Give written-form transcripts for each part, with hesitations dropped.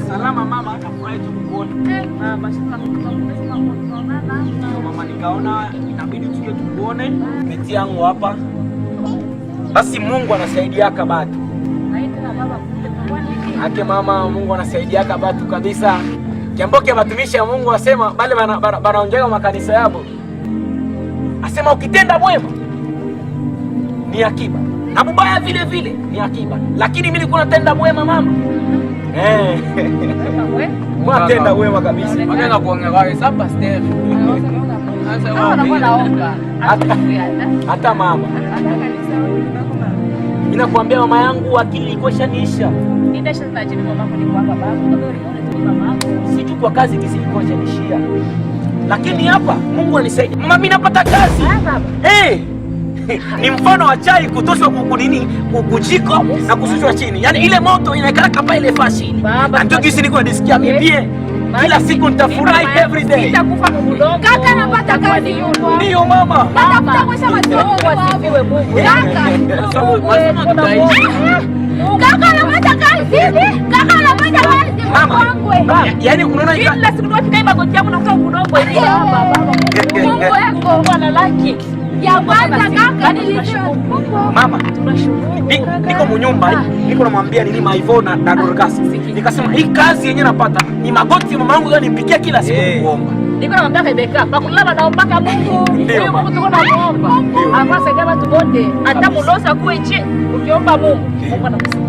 Salama mama, nafurahi tukuone. Mama, nikaona inabidi tuje tukuone. Binti yangu hapa. Basi Mungu anasaidiaka batu. Ake mama, Mungu anasaidiaka batu kabisa. Kiamboke batumishi ya Mungu asema bale banaonjeka makanisa yabo. Asema ukitenda mwema ni akiba. Na mubaya vile vile ni akiba. Lakini mimi nilikuwa natenda mwema mama. Mwatenda wema kabisa. Magana kuongea kwa sapa Steve. Hata mama. Mimi nakwambia mama yangu akili ilikuwa shanisha. Sijui kwa kazi kisi ilikuwa shanishia. Lakini hapa Mungu anisaidia. Mama mimi napata kazi. Ni mfano wa chai kutoshwa kukunini kukujiko na kusushwa chini. Yaani ile moto inaikala kama ile fashi. Ndio kisi niko nisikia mimi kila siku nitafurahi every day. Nitakufa mdogo. Kaka anapata kazi yupo. Ndio mama. Natafuta kwa masomo wasifiwe Mungu. Kaka anapata kazi. Kaka anapata kazi. Mama. Yaani unaona kila siku tunafika hii magoti yangu nakuta mdogo ile baba. Mungu yako bwana laki. Ya kwanza kaka nilishukuru. Mama, niko mnyumba, niko namwambia nini Maivona na Dorcas. Nikasema hii kazi yenyewe napata ni magoti mama yangu ndio nipikia kila siku kuomba. Niko namwambia Rebeka, bakulala naomba Mungu. Ndio Mungu tuko naomba. Afasa kama tubote, hata mulosa kueje ukiomba Mungu. Mungu anakusikia.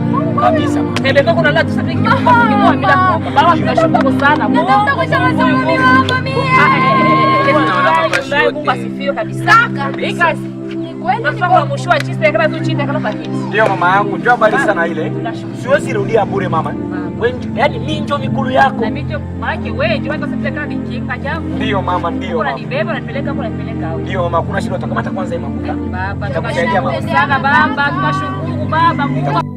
Kabisa. Rebeka kuna la tuseme kimwa bila kuomba. Baba tunashukuru sana. Nataka kusema masomo mimi hapa mimi. Mungu asifiwe kabisa. Ndio mama yangu, ndio habari sana ile. Siwezi rudia bure mama. Yaani mimi ndio mikulu yako. Ndio mama, ndio mama. Ndio mama, kuna shida utakamata kwanza hii mafuta. Baba, tunashukuru baba, tunashukuru baba.